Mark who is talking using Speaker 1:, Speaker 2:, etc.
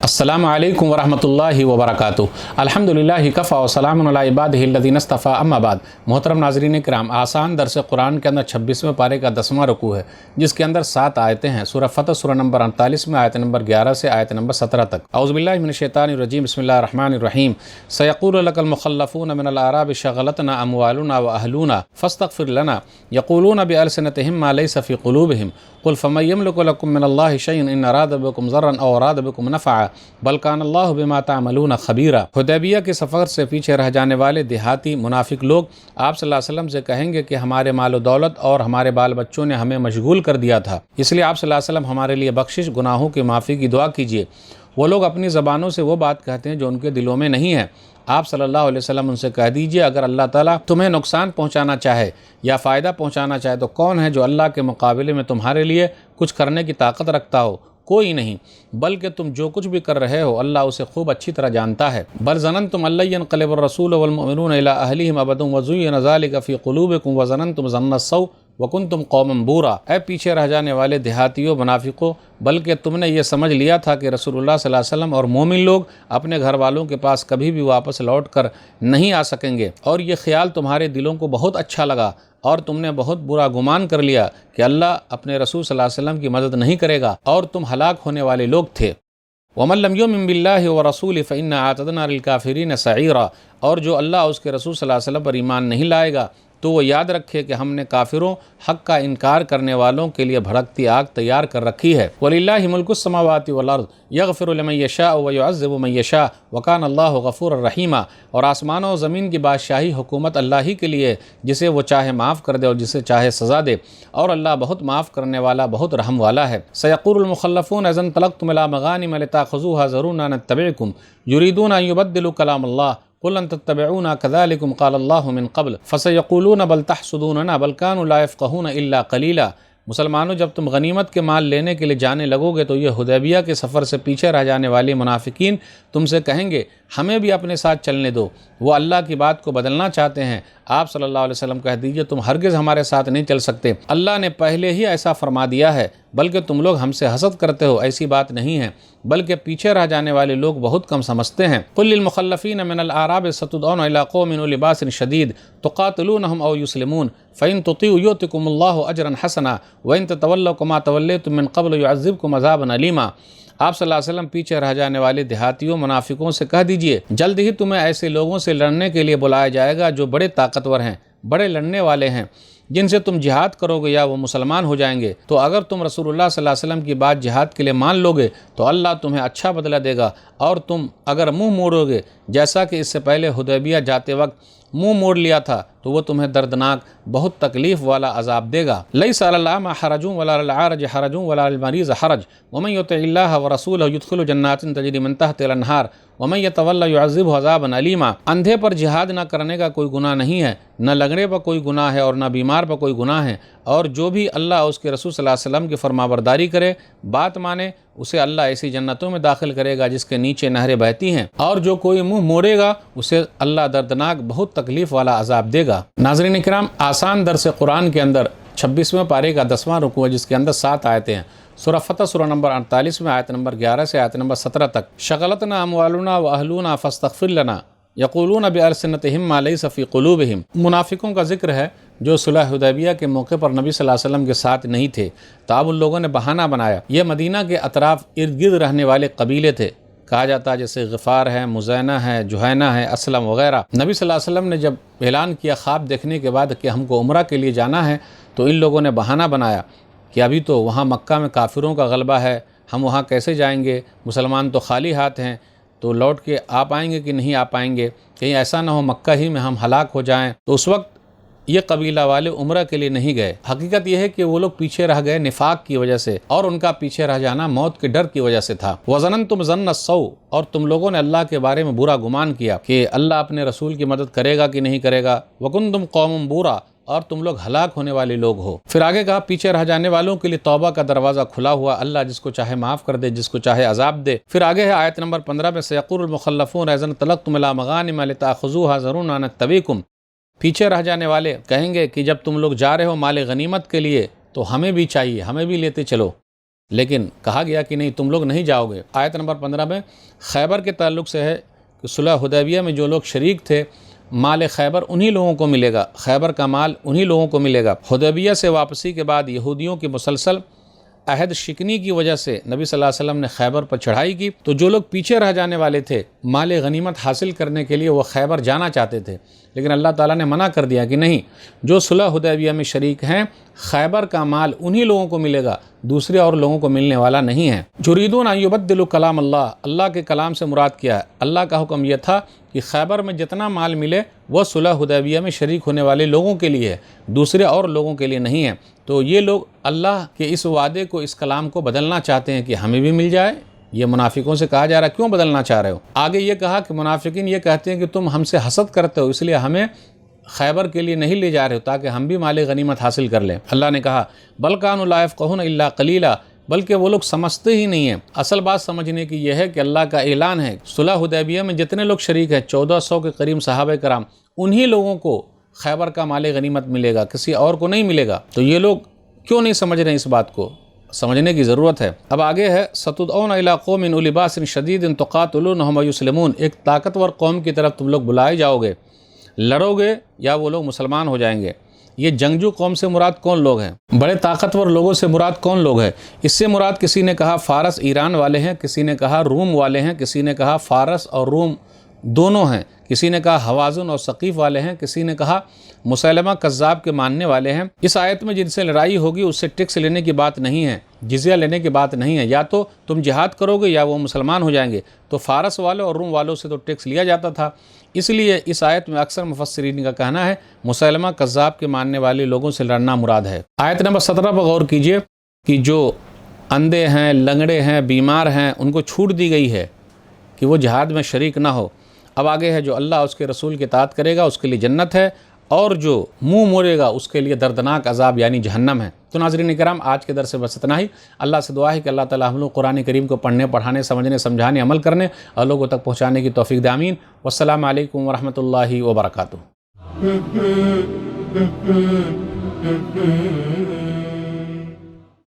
Speaker 1: अस्सलामु अलैकुम वरहमतुल्लाहि वबरकातुहू। अल्हम्दुलिल्लाहि कफ़ा व सलामुन अला इबादिहि अल्लज़ीना इस्तफ़ा अम्मा बाद। मोहतरम नाज़रीन किराम, आसान दर्स कुरान के अंदर 26वें पारे का 10वां रुकू है, जिसके अंदर 7 आयतें हैं। सूरह फतह सूरह नंबर 48 में आयत नंबर 11 से आयत नंबर 17 तक। औज़ु बिल्लाहि मिनश शैतानिर रजीम, बिस्मिल्लाहिर रहमानिर रहीम। सयक़ूलु लकल मुख़ल्लफ़ून मिनल अराबि शग़लतना अमवालुना व अहलुना फ़स्तग़फ़िर लना यक़ूलून बिअल्सिनतिहिम मा लैसा फ़ी क़ुलूबिहिम क़ुल फ़मन यमलिकु लकुम मिनल्लाहि शयअन इन अरादा बिकुम ज़र्रन औ अरादा बिकुम नफ़अन बल कान अल्लाहु बिमा तामलून ख़बीरा। हुदैबिया के सफ़र से पीछे रह जाने वाले देहाती मुनाफिक लोग आप सल्लल्लाहु अलैहि वसल्लम से कहेंगे कि हमारे माल व दौलत और हमारे बाल बच्चों ने हमें मशगूल कर दिया था, इसलिए आप सल्लल्लाहु अलैहि वसल्लम हमारे लिए बख्शिश, गुनाहों की माफ़ी की दुआ कीजिए। वो लोग अपनी ज़बानों से वो बात कहते हैं जो उनके दिलों में नहीं है। आप सल्लल्लाहु अलैहि वसल्लम उनसे कह दीजिए, अगर अल्लाह ताला तुम्हें नुकसान पहुंचाना चाहे या फ़ायदा पहुंचाना चाहे तो कौन है जो अल्लाह के मुकाबले में तुम्हारे लिए कुछ करने की ताकत रखता हो? कोई नहीं, बल्कि तुम जो कुछ भी कर रहे हो अल्लाह उसे खूब अच्छी तरह जानता है। बल ज़ननतुम अल्लन यनक़लिबर रसूल वल मुमिनून इला अहलिहिम अबदन व ज़ुय्यिना ज़ालिका फ़ी क़ुलूबिकुम व ज़ननतुम ज़न्न सौ व कुंतुम कौमन बूरा। ऐ पीछे रह जाने वाले देहातियों मुनाफिकों, बल्कि तुमने ये समझ लिया था कि रसूलुल्लाह सल्लल्लाहु अलैहि वसल्लम और मोमिन लोग अपने घर वालों के पास कभी भी वापस लौट कर नहीं आ सकेंगे, और ये ख्याल तुम्हारे दिलों को बहुत अच्छा लगा और तुमने बहुत बुरा गुमान कर लिया कि अल्लाह अपने रसूल सल्लल्लाहु अलैहि वसल्लम की मदद नहीं करेगा और तुम हलाक होने वाले लोग थे। वमन लम युमिन बिल्लाहि व रसूलिहि फ़इन्ना अअतदना लिलकाफ़िरीन सईरा। और जो अल्लाह उसके रसूल सल्लल्लाहु अलैहि वसल्लम पर ईमान नहीं लाएगा तो वो याद रखे कि हमने काफिरों, हक़ का इनकार करने वालों के लिए भड़कती आग तैयार कर रखी है। वलिल्लाहि मुल्कुस समावाति वल अर्ज़ यग़फ़िरु लिमन यशाअ व युअज़्ज़िबु मन यशाअ व काना अल्लाहु गफ़ूरर रहीमा। और आसमानों और ज़मीन की बादशाही हुकूमत अल्लाह ही के लिए, जिसे वो चाहे माफ़ कर दे और जिसे चाहे सज़ा दे, और अल्लाह बहुत माफ़ करने वाला, बहुत रहम वाला है। सयक़ूलुल मुख़ल्लफ़ून इज़ा इंतलक़्तुम इला मग़ानिम लिताख़ुज़ूहा ज़रूना नत्तबिअकुम युरीदूना अन युबद्दिलू कलामल्लाह क़ुल लन तत्तबिऊना कज़ालिकुम क़ालल्लाहु मिन क़ब्ल फ़सयक़ूलून बल तहसुदूनना बल कानू ला यफ़क़हून इल्ला क़लीला। मुसलमानों, जब तुम गनीमत के माल लेने के लिए जाने लगोगे तो ये हुदैबिया के सफ़र से पीछे रह जाने वाले मुनाफिकीन तुमसे कहेंगे, हमें भी अपने साथ चलने दो। वो अल्लाह की बात को बदलना चाहते हैं। आप सल्लल्लाहु अलैहि वसल्लम कह दीजिए, तुम हरगिज़ हमारे साथ नहीं चल सकते, अल्लाह ने पहले ही ऐसा फरमा दिया है, बल्कि तुम लोग हमसे हसद करते हो। ऐसी बात नहीं है, बल्कि पीछे रह जाने वाले लोग बहुत कम समझते हैं। कुल लिल मुख़ल्लफ़ीन मिनल आराब सतुदऊना इला क़ौमिन उली बासिन शदीद तुक़ातिलूनहुम औ युस्लिमून फ़इन तुतीउ युतिकुमुल्लाहु अजरन हसना व इन ततवल्लौ कमा तवल्लैतुम मिन क़ब्ल युअज़्ज़िबकुम अज़ाबन अलीमा। आप सल्लल्लाहु अलैहि वसल्लम पीछे रह जाने वाले देहातियों मुनाफिकों से कह दीजिए, जल्द ही तुम्हें ऐसे लोगों से लड़ने के लिए बुलाया जाएगा जो बड़े ताकतवर हैं, बड़े लड़ने वाले हैं, जिनसे तुम जिहाद करोगे या वो मुसलमान हो जाएंगे। तो अगर तुम रसूलुल्लाह सल्लल्लाहु अलैहि वसल्लम की बात जिहाद के लिए मान लोगे तो अल्लाह तुम्हें अच्छा बदला देगा, और तुम अगर मुँह मोड़ोगे, जैसा कि इससे पहले हुदैबिया जाते वक्त मुँह मोड़ लिया था, तो वो तुम्हें दर्दनाक, बहुत तकलीफ़ वाला अजाब देगा। लैसा अलल अमा हरजुन वला अलल आरज हरजुन वला अलल मरीज़ हरज वमन युतिइल्लाह व रसूलहु युदखिलहु जन्नातिन तजरी मिन तहतिहा अल-अनहार वमन यतवल्ला युअज़्ज़िबहु अज़ाबन अलीमा। अंधे पर जिहाद न करने का कोई गुनाह नहीं है, न लंगड़े पर कोई गुनाह है और न बीमार पर कोई गुनाह है। और जो भी अल्लाह उसके रसूल सल्लल्लाहु अलैहि वसल्लम की फरमाबरदारी करे, बात माने, उसे अल्लाह ऐसी जन्नतों में दाखिल करेगा जिसके नीचे नहरें बहती हैं, और जो कोई मुँह मोड़ेगा उसे अल्लाह दर्दनाक, बहुत तकलीफ़ वाला अजाब देगा। नाज़रीन किराम, आसान दर्स कुरान के अंदर 26वें पारे का 10वां रुकू है, जिसके अंदर 7 आयतें हैं। सूरह फतह सूरह नंबर 48 में आयत नंबर 11 से आयत नंबर 17 तक। शग़लतना अमवालुना व अहलुना फ़स्तग़फ़िर लना यक़ूलून बिअल्सिनतिहिम मा लैसा फ़ी क़ुलूबिहिम। मुनाफिकों का जिक्र है जो सुलह हुदैबिया के मौके पर नबी सल्लल्लाहु अलैहि वसल्लम के साथ नहीं थे, तब उन लोगों ने बहाना बनाया। ये मदीना के अतराफ़ इर्द गिर्द रहने वाले कबीले थे, कहा जाता है जैसे ग़िफ़ार है, मुज़ैना है, जुहैना है, असलम वग़ैरह। नबी सल्लल्लाहु अलैहि वसल्लम ने जब ऐलान किया ख्वाब देखने के बाद कि हमको उम्रा के लिए जाना है, तो इन लोगों ने बहाना बनाया कि अभी तो वहाँ मक्का में काफिरों का गलबा है, हम वहाँ कैसे जाएंगे, मुसलमान तो खाली हाथ हैं, तो लौट के आ पाएंगे कि नहीं आ पाएंगे, कहीं ऐसा ना हो मक्का ही में हम हलाक हो जाएं। तो उस वक्त ये कबीला वाले उम्रा के लिए नहीं गए। हकीकत यह है कि वो लोग पीछे रह गए निफाक की वजह से, और उनका पीछे रह जाना मौत के डर की वजह से था। वज़ननतुम ज़न्न सौ, और तुम लोगों ने अल्लाह के बारे में बुरा गुमान किया कि अल्लाह अपने रसूल की मदद करेगा कि नहीं करेगा। वकुंतुम कौमुन बूरा, और तुम लोग हलाक होने वाले लोग हो। फिर आगे कहा, पीछे रह जाने वालों के लिए तौबा का दरवाज़ा खुला हुआ, अल्लाह जिसको चाहे माफ़ कर दे, जिसको चाहे अजाब दे। फिर आगे है आयत नंबर 15 में, सयक़ूलुल मुख़ल्लफ़ून इज़ा इंतलक़्तुम इला मग़ानिम लिताख़ुज़ूहा ज़रूना नत्तबिअकुम। पीछे रह जाने वाले कहेंगे कि जब तुम लोग जा रहे हो माल गनीमत के लिए तो हमें भी चाहिए, हमें भी लेते चलो। لیکن کہا گیا کہ نہیں تم لوگ نہیں جاؤ گے۔ آیت نمبر 15 میں خیبر کے تعلق سے ہے کہ صلح حدیبیہ میں جو لوگ شریک تھے مال خیبر انہی لوگوں کو ملے گا، خیبر کا مال انہی لوگوں کو ملے گا۔ حدیبیہ سے واپسی کے بعد یہودیوں کی مسلسل عہد شکنی کی وجہ سے نبی صلی اللہ علیہ وسلم نے خیبر پر چڑھائی کی، تو جو لوگ پیچھے رہ جانے والے تھے مال غنیمت حاصل کرنے کے لیے وہ خیبر جانا چاہتے تھے، لیکن اللہ تعالیٰ نے منع کر دیا کہ نہیں، جو صلح حدیبیہ میں شریک ہیں خیبر کا مال انہی لوگوں کو ملے گا، دوسرے اور لوگوں کو ملنے والا نہیں ہے۔ یریدون ان یبدلوا کلام اللہ، اللہ کے کلام سے مراد کیا ہے؟ اللہ کا حکم یہ تھا کہ خیبر میں جتنا مال ملے وہ صلح حدیبیہ میں شریک ہونے والے لوگوں کے لیے ہے، دوسرے اور لوگوں کے لیے نہیں ہے۔ تو یہ لوگ اللہ کے اس وعدے کو، اس کلام کو بدلنا چاہتے ہیں کہ ہمیں بھی مل جائے۔ یہ منافقوں سے کہا جا رہا ہے کیوں بدلنا چاہ رہے ہو؟ آگے یہ کہا کہ منافقین یہ کہتے ہیں کہ تم ہم سے حسد کرتے ہو، اس لیے ہمیں خیبر کے لیے نہیں لے جا رہے ہو تاکہ ہم بھی مال غنیمت حاصل کر لیں۔ اللہ نے کہا بل کانوا لا یفقہون الا قلیلا، بلکہ وہ لوگ سمجھتے ہی نہیں ہیں۔ اصل بات سمجھنے کی یہ ہے کہ اللہ کا اعلان ہے صلح حدیبیہ میں جتنے لوگ شریک ہیں 1400 کے قریب صحابہ کرام، انہی لوگوں کو خیبر کا مال غنیمت ملے گا، کسی اور کو نہیں ملے گا۔ تو یہ لوگ کیوں نہیں سمجھ رہے ہیں؟ اس بات کو سمجھنے کی ضرورت ہے۔ اب آگے ہے ستدعون الی قوم اولی باس شدید تقاتلونہم ویسلمون، ایک طاقتور قوم کی طرف تم لوگ بلائے جاؤ گے، لڑو گے یا وہ لوگ مسلمان ہو جائیں گے۔ یہ جنگجو قوم سے مراد کون لوگ ہیں؟ بڑے طاقتور لوگوں سے مراد کون لوگ ہیں؟ اس سے مراد کسی نے کہا فارس ایران والے ہیں، کسی نے کہا روم والے ہیں، کسی نے کہا فارس اور روم دونوں ہیں، کسی نے کہا حوازن اور ثقیف والے ہیں، کسی نے کہا مسیلمہ کذاب کے ماننے والے ہیں۔ اس آیت میں جن سے لڑائی ہوگی اس سے ٹیکس لینے کی بات نہیں ہے، جزیہ لینے کی بات نہیں ہے، یا تو تم جہاد کرو گے یا وہ مسلمان ہو جائیں گے۔ تو فارس والوں اور روم والوں سے تو ٹیکس لیا جاتا تھا، اس لیے اس آیت میں اکثر مفسرین کا کہنا ہے مسیلمہ کذاب کے ماننے والے لوگوں سے لڑنا مراد ہے۔ آیت نمبر 17 پر غور کیجئے کہ جو اندھے ہیں، لنگڑے ہیں، بیمار ہیں، ان کو چھوٹ دی گئی ہے کہ وہ جہاد میں شریک نہ ہو۔ اب آگے ہے جو اللہ اس کے رسول کی اطاعت کرے گا اس کے لیے جنت ہے، اور جو منہ موڑے گا اس کے لیے دردناک عذاب یعنی جہنم ہے۔ تو ناظرین کرام آج کے درس سے بس اتنا ہی۔ اللہ سے دعا ہے کہ اللہ تعالی ہم لوگ قرآن کریم کو پڑھنے، پڑھانے، سمجھنے، سمجھانے، عمل کرنے اور لوگوں تک پہنچانے کی توفیق دے، آمین۔ والسلام علیکم ورحمۃ اللہ وبرکاتہ۔